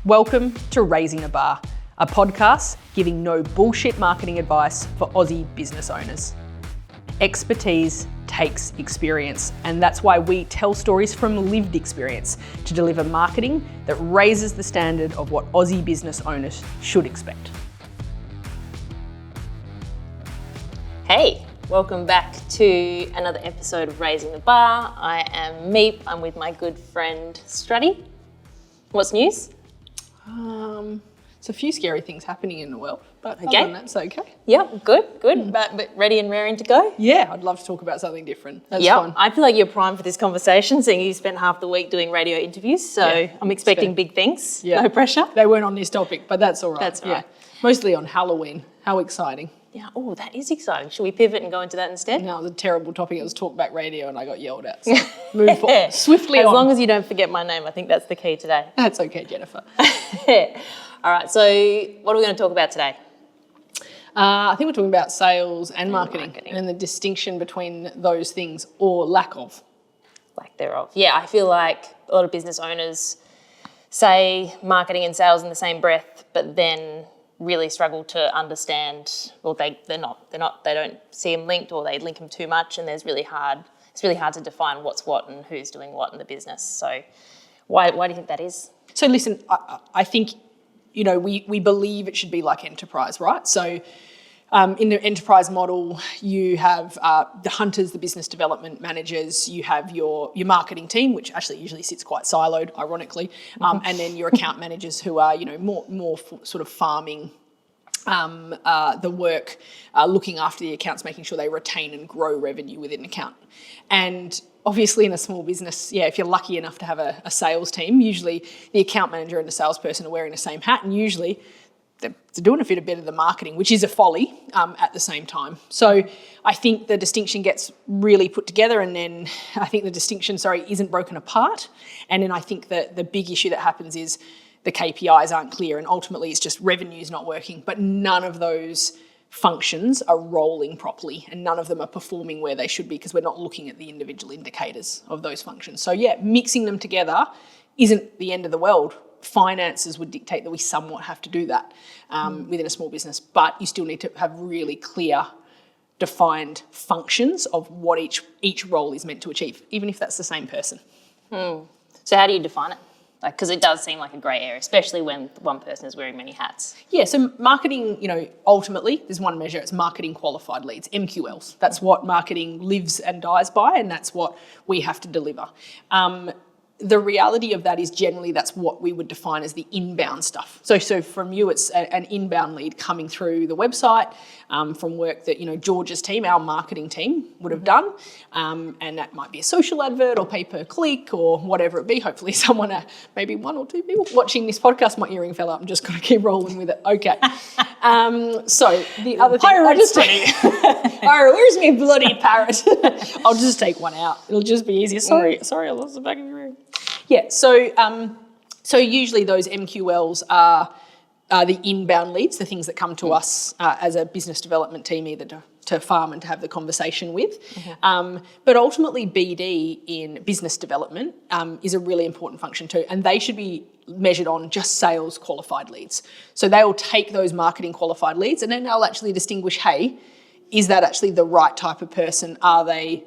Welcome to Raising the Bar, a podcast giving no bullshit marketing advice for Aussie business owners. Expertise takes experience, and that's why we tell stories from lived experience to deliver marketing that raises the standard of what Aussie business owners should expect. Hey, welcome back to another episode of Raising the Bar. I am Meep. I'm with my good friend Strutty. What's news? It's a few scary things happening in the world, but Okay. other than that, it's okay. Yeah, good. But ready and raring to go? Yeah, I'd love to talk about something different. That's Yeah, fun. I feel like you're primed for this conversation, seeing you spent half the week doing radio interviews, so Yeah, I'm expecting fair. big things. Yeah. No pressure. They weren't on this topic, but that's all right. That's all right. Mostly on Halloween. How exciting. Yeah, oh, that is exciting. Should we pivot and go into that instead? No, it was a terrible topic. It was talkback radio and I got yelled at. So move forward. Swiftly As on. long as you don't forget my name, I think that's the key today. That's okay, Jennifer. All right, so what are we going to talk about today? I think we're talking about sales and marketing marketing. and the distinction between those things or lack of. Lack thereof. Yeah, I feel like a lot of business owners say marketing and sales in the same breath, but then really struggle to understand, or they don't see them linked, or they link them too much, and it's really hard to define what's what and who's doing what in the business. So why do you think that is? So listen, I think, we believe it should be like enterprise, right? So in the enterprise model, you have the hunters, the business development managers, you have your marketing team, which actually usually sits quite siloed, ironically, and then your account managers who are, more sort of farming the work, looking after the accounts, making sure they retain and grow revenue within an account. And obviously in a small business, if you're lucky enough to have a sales team, usually the account manager and the salesperson are wearing the same hat, and usually they're doing a bit of the marketing, which is a folly at the same time. So I think the distinction gets really put together, and then I think the distinction, isn't broken apart. And then I think that the big issue that happens is the KPIs aren't clear, and ultimately it's just revenue's not working, but none of those functions are rolling properly and none of them are performing where they should be because we're not looking at the individual indicators of those functions. So mixing them together isn't the end of the world. Finances would dictate that we somewhat have to do that within a small business, but you still need to have really clear, defined functions of what each role is meant to achieve, even if that's the same person. So how do you define it? Because it does seem like a grey area, especially when one person is wearing many hats. Yeah, so marketing, ultimately, there's one measure, it's marketing qualified leads, MQLs. That's what marketing lives and dies by, and that's what we have to deliver. The reality of that is generally that's what we would define as the inbound stuff. So from you, it's an inbound lead coming through the website from work that, George's team, our marketing team, would have done. And that might be a social advert or pay-per-click or whatever it be. Hopefully someone, maybe one or two people watching this podcast, my earring fell out. I'm just going to keep rolling with it. Okay. So the other thing... where's my bloody parrot? I'll just take one out. It'll just be easier. Sorry, I lost the back of your ear. Yeah, so usually those MQLs are the inbound leads, the things that come to us as a business development team, either to farm and to have the conversation with. But ultimately BD in business development is a really important function too, and they should be measured on just sales qualified leads. So they will take those marketing qualified leads and then they'll actually distinguish, hey, is that actually the right type of person? Are they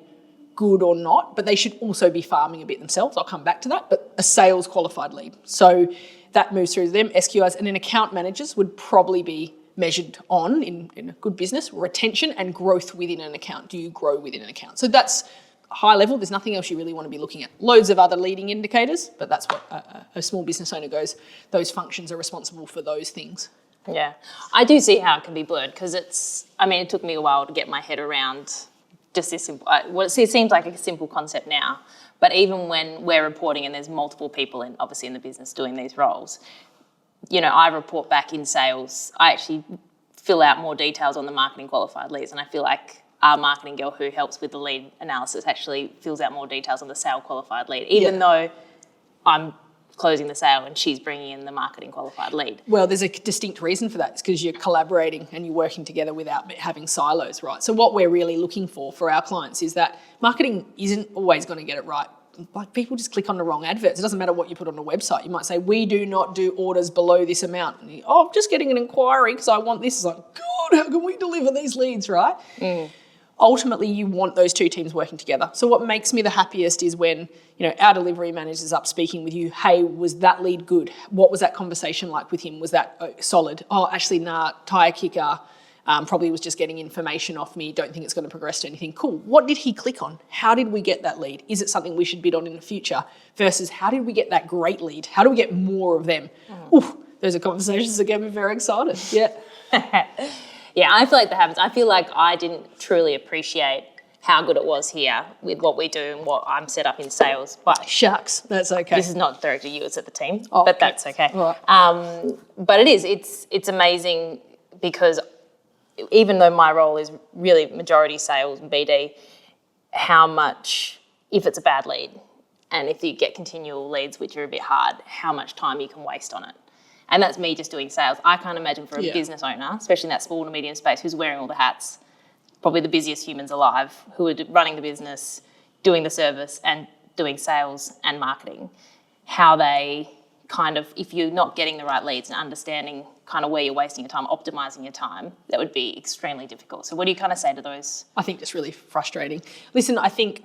good or not? But they should also be farming a bit themselves. I'll come back to that, but a sales qualified lead. So that moves through to them, SQLs, and then account managers would probably be measured on, in a good business, retention and growth within an account. Do you grow within an account? So that's high level. There's nothing else you really want to be looking at. Loads of other leading indicators, but that's what a small business owner goes, those functions are responsible for those things. Yeah, I do see how it can be blurred because it took me a while to get my head around just this simple, it seems like a simple concept now, but even when we're reporting and there's multiple people obviously in the business doing these roles, I report back in sales, I actually fill out more details on the marketing qualified leads, and I feel like our marketing girl who helps with the lead analysis actually fills out more details on the sale qualified lead, even though I'm closing the sale and she's bringing in the marketing qualified lead. Well, there's a distinct reason for that. It's because you're collaborating and you're working together without having silos, right? So what we're really looking for our clients is that marketing isn't always going to get it right. like people just click on the wrong adverts. It doesn't matter what you put on a website. You might say, we do not do orders below this amount. And you, I'm just getting an inquiry because I want this. It's like, God, how can we deliver these leads, right? Ultimately, you want those two teams working together. So what makes me the happiest is when, our delivery manager's up speaking with you. Hey, was that lead good? What was that conversation like with him? Was that solid? Oh, actually, nah, tire kicker. Probably was just getting information off me. Don't think it's going to progress to anything. Cool. What did he click on? How did we get that lead? Is it something we should bid on in the future? Versus how did we get that great lead? How do we get more of them? Oof, those are conversations that get me very excited. Yeah. Yeah, I feel like that happens. I feel like I didn't truly appreciate how good it was here with what we do and what I'm set up in sales. But Shucks, that's okay. this is not directed at you, it's at the team. Oh, but okay. that's okay. All right. But it's amazing because even though my role is really majority sales and BD, how much, if it's a bad lead, and if you get continual leads, which are a bit hard, how much time you can waste on it. And that's me just doing sales. I can't imagine for a business owner, especially in that small to medium space, who's wearing all the hats, probably the busiest humans alive, who are running the business, doing the service and doing sales and marketing, how they kind of, if you're not getting the right leads and understanding kind of where you're wasting your time, optimizing your time, that would be extremely difficult. So what do you kind of say to those? I think just really frustrating. Listen, I think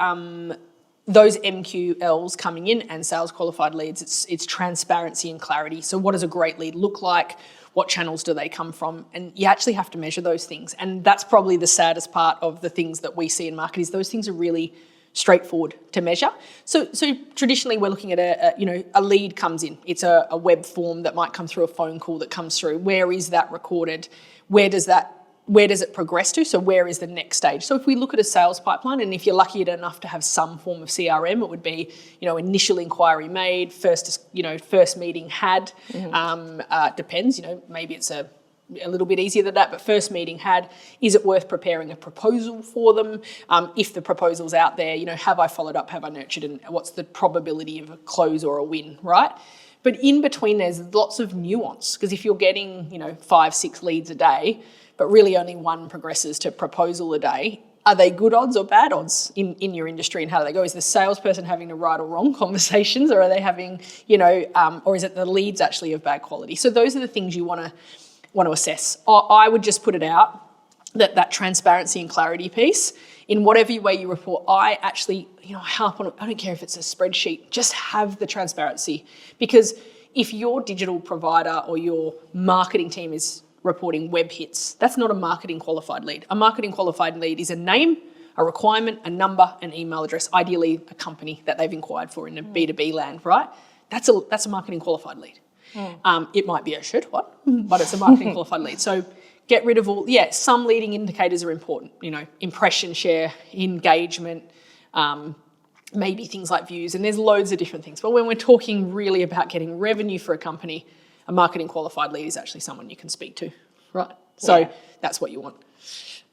those MQLs coming in and sales qualified leads, it's transparency and clarity. So what does a great lead look like? What channels do they come from? And you actually have to measure those things. And that's probably the saddest part of the things that we see in market is those things are really straightforward to measure. So traditionally we're looking at a lead comes in. It's a web form that might come through, a phone call that comes through. Where is that recorded? Where does it progress to? So where is the next stage? So if we look at a sales pipeline, and if you're lucky enough to have some form of CRM, it would be, initial inquiry made, first meeting had, depends, maybe it's a little bit easier than that, but first meeting had, is it worth preparing a proposal for them? If the proposal's out there, have I followed up, have I nurtured, and what's the probability of a close or a win, right? But in between, there's lots of nuance, because if you're getting, 5-6 leads a day, but really only one progresses to proposal a day, are they good odds or bad odds in your industry, and how do they go? Is the salesperson having the right or wrong conversations, or are they having, or is it the leads actually of bad quality? So those are the things you want to assess. I would just put it out that transparency and clarity piece, in whatever way you report, I actually, harp on it. I don't care if it's a spreadsheet, just have the transparency. Because if your digital provider or your marketing team is reporting web hits, that's not a marketing qualified lead. A marketing qualified lead is a name, a requirement, a number, an email address, ideally a company that they've inquired for in a B2B land, right? That's a marketing qualified lead. It might be a shit one, but it's a marketing qualified lead. So get rid of some leading indicators are important, impression share, engagement, maybe things like views, and there's loads of different things. But when we're talking really about getting revenue for a company, a marketing qualified lead is actually someone you can speak to, right? So that's what you want.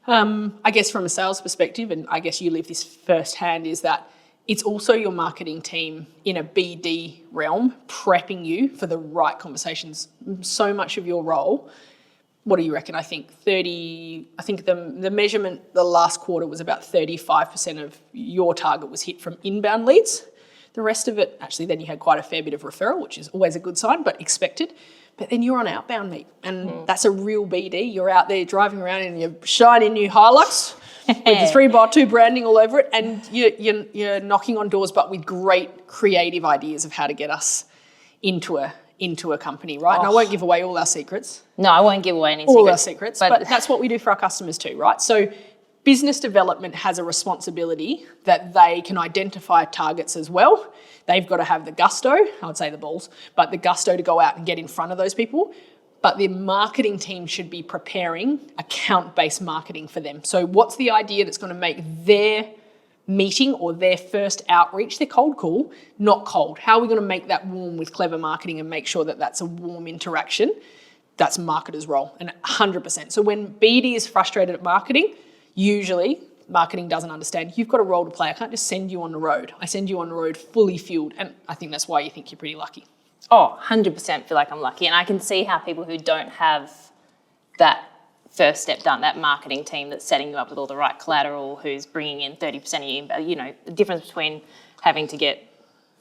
I guess from a sales perspective, and I guess you live this firsthand, is that it's also your marketing team in a BD realm prepping you for the right conversations. So much of your role, what do you reckon? I think the measurement the last quarter was about 35% of your target was hit from inbound leads. The rest of it, actually, then you had quite a fair bit of referral, which is always a good sign, but expected. But then you're on outbound, mate, and that's a real BD. You're out there driving around in your shiny new Hilux with the 3x2 branding all over it, and you're knocking on doors, but with great creative ideas of how to get us into a company, right? And I won't give away all our secrets. No, I won't give away any all our secrets, but that's what we do for our customers too, right? So business development has a responsibility that they can identify targets as well. They've got to have the gusto, I would say the balls, but the gusto to go out and get in front of those people. But the marketing team should be preparing account-based marketing for them. So what's the idea that's going to make their meeting or their first outreach, their cold call, not cold? How are we going to make that warm with clever marketing and make sure that that's a warm interaction? That's marketer's role, and 100%. So when BD is frustrated at marketing, usually marketing doesn't understand you've got a role to play. I can't just send you on the road. I send you on the road fully fueled, and I think that's why you think you're pretty lucky. Oh, 100% feel like I'm lucky. And I can see how people who don't have that first step done, that marketing team that's setting you up with all the right collateral, who's bringing in 30% of your inbound, the difference between having to get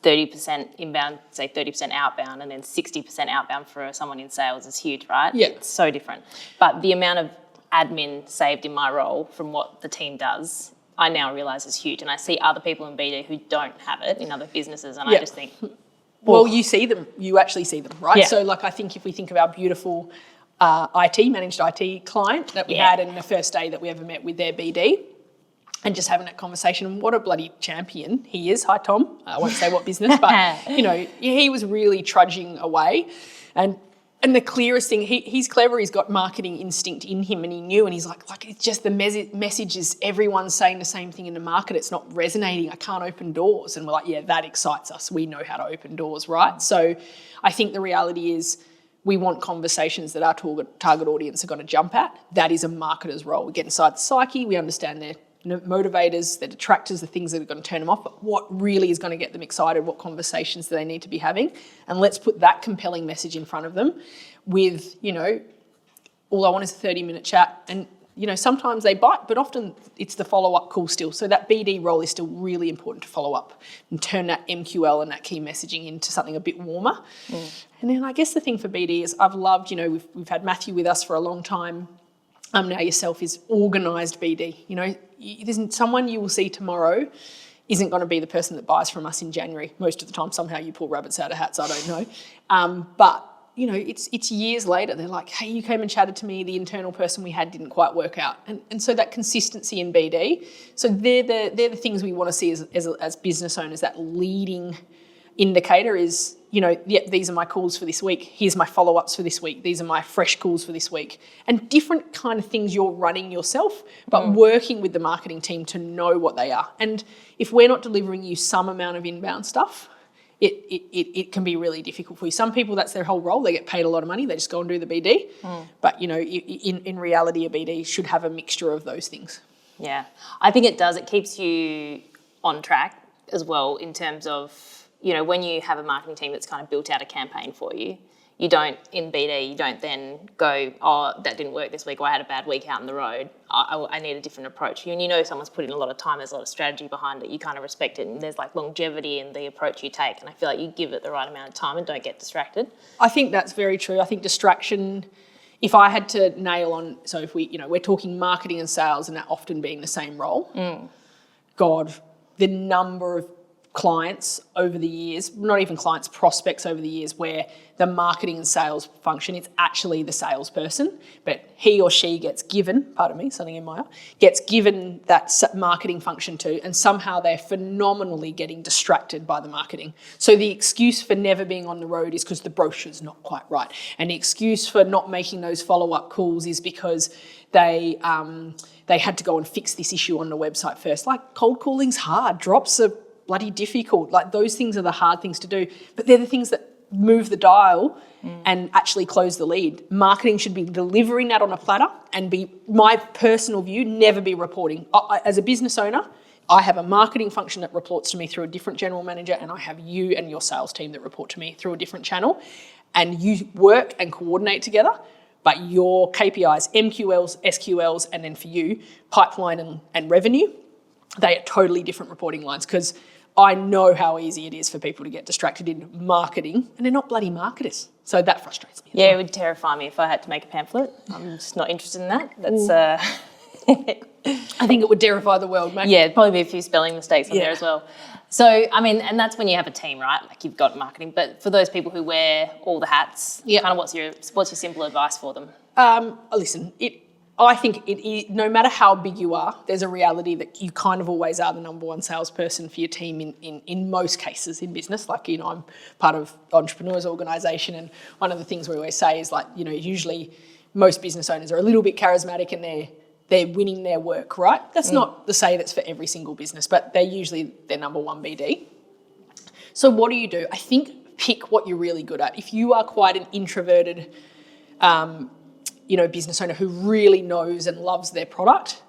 30% inbound, say 30% outbound, and then 60% outbound for someone in sales is huge, right? Yeah. It's so different. But the amount of admin saved in my role from what the team does, I now realise is huge. And I see other people in BD who don't have it in other businesses, and I just think... Well, you see them, you actually see them, right? Yeah. So like I think if we think of our beautiful managed IT client that we had in the first day that we ever met with their BD, and just having that conversation, what a bloody champion he is. Hi, Tom. I won't say what business, but, he was really trudging away. And the clearest thing, he's clever, he's got marketing instinct in him, and he knew, and he's like it's just the message is everyone's saying the same thing in the market. It's not resonating. I can't open doors. And we're like, yeah, that excites us. We know how to open doors, right? So I think the reality is we want conversations that our target audience are going to jump at. That is a marketer's role. We get inside the psyche, we understand their motivators, their detractors, the things that are going to turn them off, but what really is going to get them excited, what conversations do they need to be having, and let's put that compelling message in front of them with, all I want is a 30-minute chat, and, sometimes they bite, but often it's the follow-up call still. So that BD role is still really important to follow up and turn that MQL and that key messaging into something a bit warmer. And then I guess the thing for BD is I've loved, we've had Matthew with us for a long time. Now yourself is organised BD. There's someone you will see tomorrow isn't going to be the person that buys from us in January. Most of the time, somehow you pull rabbits out of hats, I don't know. But, it's years later. They're like, hey, you came and chatted to me. The internal person we had didn't quite work out. And so that consistency in BD. So they're the things we want to see as business owners, that leading indicator is, these are my calls for this week. Here's my follow-ups for this week. These are my fresh calls for this week. And different kind of things you're running yourself, but working with the marketing team to know what they are. And if we're not delivering you some amount of inbound stuff, it can be really difficult for you. Some people, that's their whole role. They get paid a lot of money. They just go and do the BD. But, in reality, a BD should have a mixture of those things. Yeah, I think it does. It keeps you on track as well in terms of, when you have a marketing team that's kind of built out a campaign for you, you don't then go, oh, that didn't work this week, or I had a bad week out on the road. I need a different approach. And someone's put in a lot of time, there's a lot of strategy behind it, you kind of respect it, and there's like longevity in the approach you take. And I feel like you give it the right amount of time and don't get distracted. I think that's very true. I think distraction, if I had to nail on, so if we're talking marketing and sales and that often being the same role, God, the number of clients over the years, not even clients, prospects over the years, where the marketing and sales function is actually the salesperson, but he or she gets given, pardon me, something in my eye, gets given that marketing function too, and somehow they're phenomenally getting distracted by the marketing. So the excuse for never being on the road is because the brochure's not quite right. And the excuse for not making those follow-up calls is because they had to go and fix this issue on the website first. Like, cold calling's hard, drops are bloody difficult. Like, those things are the hard things to do, but they're the things that move the dial and actually close the lead. Marketing should be delivering that on a platter and be, my personal view, never be reporting. As a business owner, I have a marketing function that reports to me through a different general manager, and I have you and your sales team that report to me through a different channel, and you work and coordinate together, but your KPIs, MQLs, SQLs, and then for you, pipeline and revenue, they are totally different reporting lines, because I know how easy it is for people to get distracted in marketing, and they're not bloody marketers. So that frustrates me. Yeah, it would terrify me if I had to make a pamphlet. I'm just not interested in that. That's I think it would terrify the world, mate. Yeah, it'd probably be a few spelling mistakes on there as well. So, I mean, and that's when you have a team, right? Like, you've got marketing, but for those people who wear all the hats, kind of what's your simple advice for them? Listen, I think no matter how big you are, there's a reality that you kind of always are the number one salesperson for your team in most cases in business. Like, I'm part of Entrepreneurs Organisation, and one of the things we always say is, like, usually most business owners are a little bit charismatic and they're winning their work, right? That's not to say that's for every single business, but they're usually their number one BD. So what do? I think pick what you're really good at. If you are quite an introverted business owner who really knows and loves their product,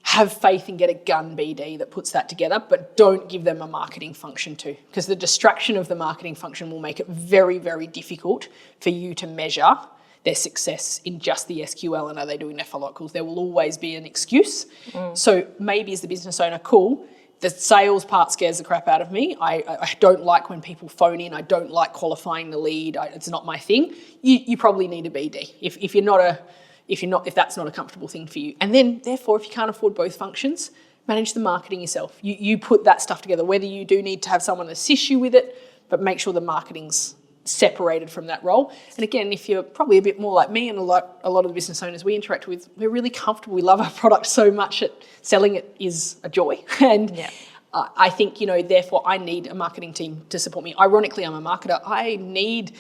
have faith and get a gun BD that puts that together, but don't give them a marketing function too, because the distraction of the marketing function will make it very, very difficult for you to measure their success in just the SQL and are they doing their follow-up calls. There will always be an excuse. So maybe as the business owner, cool, the sales part scares the crap out of me. I don't like when people phone in. I don't like qualifying the lead. It's not my thing. You probably need a BD if that's not a comfortable thing for you. And then, therefore, if you can't afford both functions, manage the marketing yourself. You put that stuff together, whether you do need to have someone assist you with it, but make sure the marketing's separated from that role. And again, if you're probably a bit more like me and a lot of the business owners we interact with, we're really comfortable. We love our product so much that selling it is a joy. And I think, therefore I need a marketing team to support me. Ironically, I'm a marketer. I need,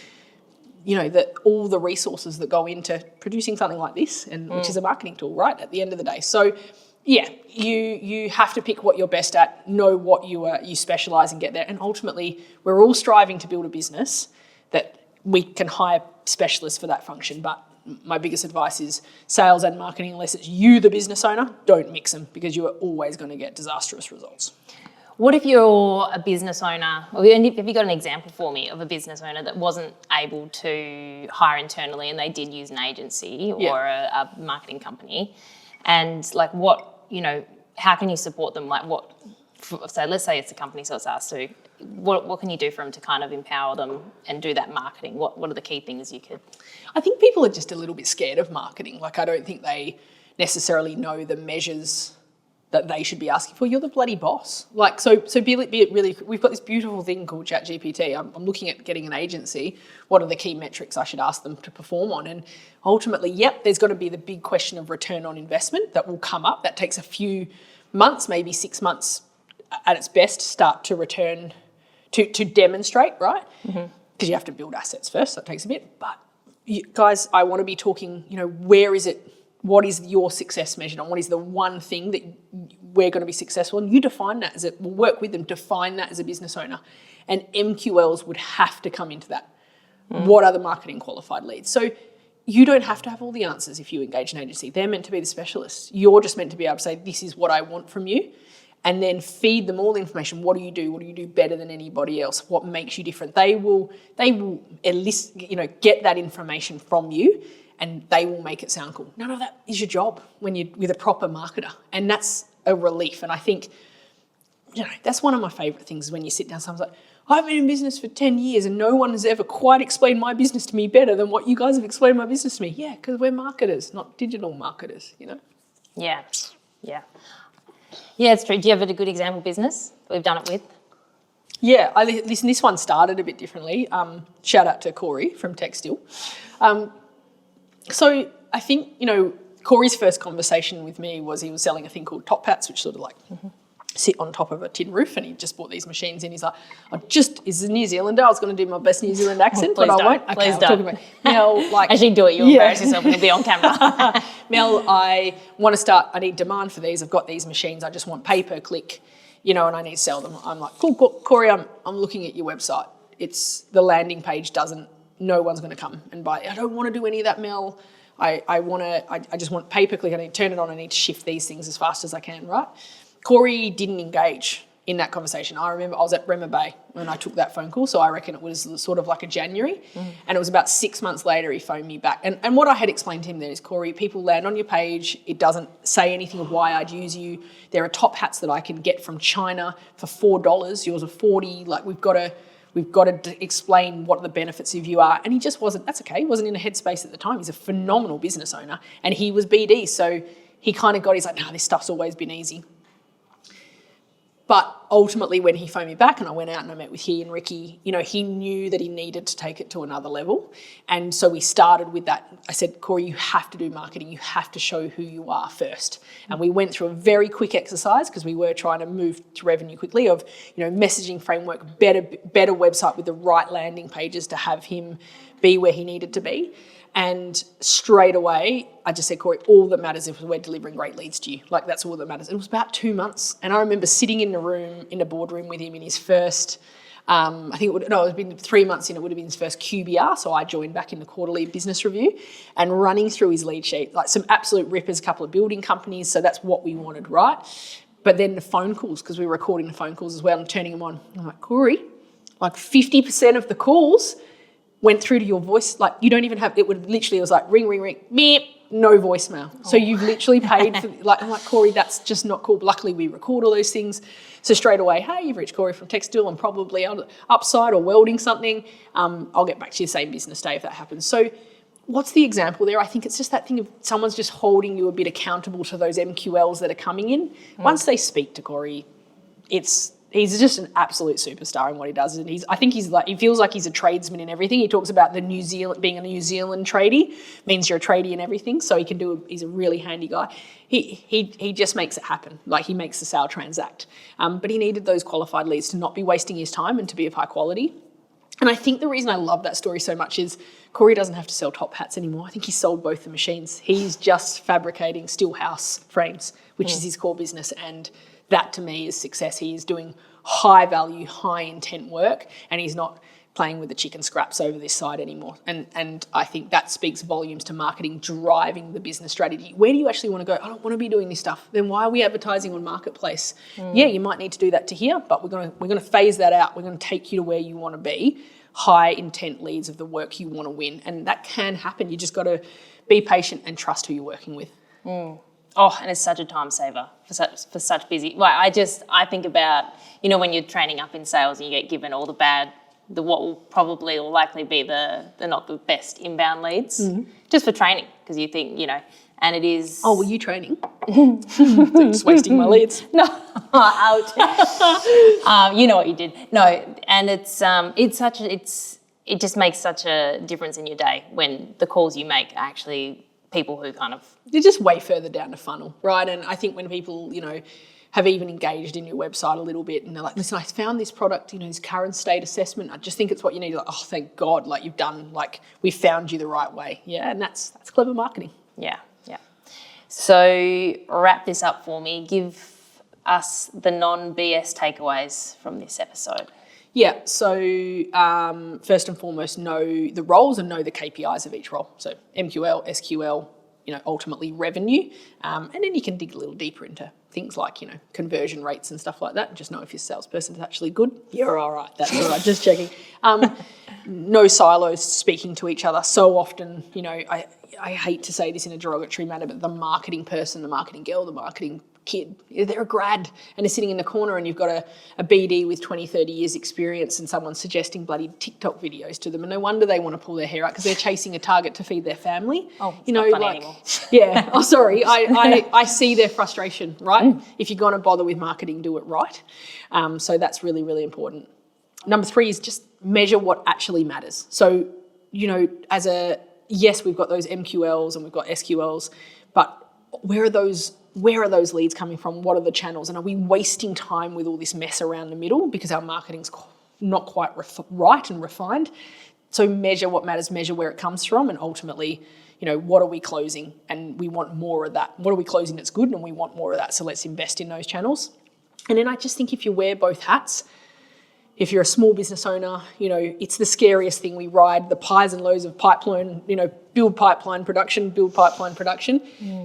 all the resources that go into producing something like this, and which is a marketing tool, right, at the end of the day. So yeah, you have to pick what you're best at, know what you specialise and get there. And ultimately, we're all striving to build a business that we can hire specialists for that function. But my biggest advice is sales and marketing, unless it's you, the business owner, don't mix them, because you are always going to get disastrous results. What if you're a business owner, or have you got an example for me of a business owner that wasn't able to hire internally and they did use an agency or a marketing company? And how can you support them? So let's say it's a company, so it's asked to, what can you do for them to kind of empower them and do that marketing? What are the key things you could? I think people are just a little bit scared of marketing. I don't think they necessarily know the measures that they should be asking for. You're the bloody boss. So be it really, we've got this beautiful thing called ChatGPT. I'm looking at getting an agency. What are the key metrics I should ask them to perform on? And ultimately, there's got to be the big question of return on investment that will come up. That takes a few months, maybe 6 months at its best, to start to return, to demonstrate, right? Because you have to build assets first, so it takes a bit. But guys, I want to be talking, where is it? What is your success measured on? What is the one thing that we're going to be successful? And you define that we'll work with them, define that as a business owner. And MQLs would have to come into that. What are the marketing qualified leads? So you don't have to have all the answers if you engage an agency. They're meant to be the specialists. You're just meant to be able to say, this is what I want from you. And then feed them all the information. What do you do? What do you do better than anybody else? What makes you different? They will enlist, get that information from you, and they will make it sound cool. None of that is your job when you're with a proper marketer. And that's a relief. And I think, that's one of my favourite things, when you sit down, someone's like, I've been in business for 10 years and no one has ever quite explained my business to me better than what you guys have explained my business to me. Yeah, because we're marketers, not digital marketers, Yeah, it's true. Do you have a good example business that we've done it with? Yeah, listen, this one started a bit differently. Shout out to Corey from Textile. So I think, Corey's first conversation with me was he was selling a thing called top hats, which sort of sit on top of a tin roof, and he just bought these machines in. He's like, is a New Zealander. I was going to do my best New Zealand accent, but I won't. Okay, please don't. About Mel, Actually do it. You'll embarrass yourself and you'll be on camera. Mel, I need demand for these. I've got these machines. I just want pay per click, and I need to sell them. I'm like, cool, Corey, I'm looking at your website. It's the landing page no one's going to come and buy it. I don't want to do any of that, Mel. I just want pay per click. I need to turn it on. I need to shift these things as fast as I can, right? Corey didn't engage in that conversation. I remember I was at Bremer Bay when I took that phone call, so I reckon it was sort of like a January, and it was about 6 months later he phoned me back. And what I had explained to him then is, Corey, people land on your page, it doesn't say anything of why I'd use you. There are top hats that I can get from China for $4, yours are $40. We've got to explain what the benefits of you are. And he just wasn't, that's okay, he wasn't in a headspace at the time. He's a phenomenal business owner, and he was BD, so he kind of he's like, this stuff's always been easy. But ultimately, when he phoned me back and I went out and I met with he and Ricky, he knew that he needed to take it to another level. And so we started with that. I said, Corey, you have to do marketing. You have to show who you are first. And we went through a very quick exercise, because we were trying to move to revenue quickly, of, messaging framework, better website with the right landing pages to have him be where he needed to be. And straight away, I just said, Corey, all that matters is we're delivering great leads to you. That's all that matters. It was about 2 months. And I remember sitting in the boardroom with him in his first, it had been 3 months in, it would have been his first QBR. So I joined back in the quarterly business review, and running through his lead sheet, some absolute rippers, a couple of building companies. So that's what we wanted, right? But then the phone calls, because we were recording the phone calls as well and turning them on. I'm like, Corey, 50% of the calls went through to your voice. You don't even have, it was like ring, beep, no voicemail. So you've literally paid for, like, I'm like, Corey, that's just not cool. Luckily, we record all those things. So straight away, hey, you've reached Corey from Textile. I'm probably on upside or welding something. I'll get back to you same business day if that happens. So what's the example there? I think it's just that thing of someone's just holding you a bit accountable to those MQLs that are coming in. Once they speak to Corey, he's just an absolute superstar in what he does. And I think he feels like he's a tradesman in everything. He talks about being a New Zealand tradie, means you're a tradie in everything. So he's a really handy guy. He just makes it happen. Like, he makes the sale transact. But he needed those qualified leads to not be wasting his time and to be of high quality. And I think the reason I love that story so much is Corey doesn't have to sell top hats anymore. I think he sold both the machines. He's just fabricating still house frames, which is his core business. And that to me is success. He is doing high value, high intent work, and he's not playing with the chicken scraps over this side anymore. And I think that speaks volumes to marketing driving the business strategy. Where do you actually want to go? I don't want to be doing this stuff. Then why are we advertising on Marketplace? Yeah, you might need to do that to here, but we're going to phase that out. We're going to take you to where you want to be. High intent leads of the work you want to win, and that can happen. You just got to be patient and trust who you're working with. Oh, and it's such a time saver for such busy. Well, I think about, when you're training up in sales and you get given all what will probably or likely be the not the best inbound leads, just for training, because you think, and it is. Oh, were you training? Just wasting my leads. No, out. You know what you did. No, and it just makes such a difference in your day when the calls you make are actually people who kind of... You're just way further down the funnel, right? And I think when people, have even engaged in your website a little bit and they're like, listen, I found this product, this current state assessment. I just think it's what you need. You're like, oh, thank God, like you've done, like we found you the right way. Yeah, and that's clever marketing. Yeah. So wrap this up for me. Give us the non-BS takeaways from this episode. Yeah, so first and foremost, know the roles and know the KPIs of each role. So MQL, SQL, ultimately revenue. And then you can dig a little deeper into things like, conversion rates and stuff like that. Just know if your salesperson is actually good. You're all right. That's all right. Just checking. No silos speaking to each other. So often, I hate to say this in a derogatory manner, but the marketing person, the marketing girl, the marketing kid, they're a grad and they're sitting in the corner and you've got a BD with 20, 30 years experience and someone's suggesting bloody TikTok videos to them, and no wonder they want to pull their hair out because they're chasing a target to feed their family. Oh, it's not funny anymore. Yeah. Oh, sorry. I see their frustration, right? If you're going to bother with marketing, do it right. So that's really, really important. Number 3 is just measure what actually matters. So, yes, we've got those MQLs and we've got SQLs, but where are those leads coming from? What are the channels? And are we wasting time with all this mess around the middle because our marketing's not quite right and refined? So measure what matters, measure where it comes from, and ultimately, what are we closing? And we want more of that. What are we closing that's good? And we want more of that. So let's invest in those channels. And then I just think if you wear both hats, if you're a small business owner, it's the scariest thing. We ride the highs and lows of pipeline, build pipeline production.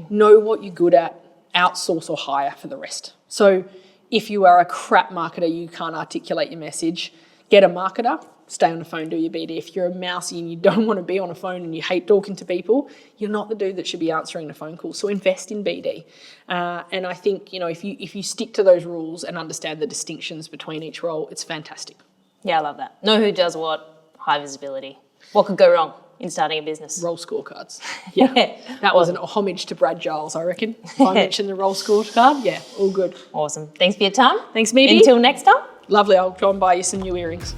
Know what you're good at, outsource or hire for the rest. So if you are a crap marketer, you can't articulate your message, get a marketer, stay on the phone, do your BD. If you're a mousy and you don't want to be on a phone and you hate talking to people, you're not the dude that should be answering the phone call. So invest in BD. And I think, if you stick to those rules and understand the distinctions between each role, it's fantastic. Yeah, I love that. Know who does what, high visibility. What could go wrong in starting a business? Roll scorecards. Yeah, that was a homage to Brad Giles, I reckon. If I mentioned the roll scorecard, yeah, all good. Awesome. Thanks for your time. Thanks, Mimi. Until next time. Lovely. I'll try and buy you some new earrings.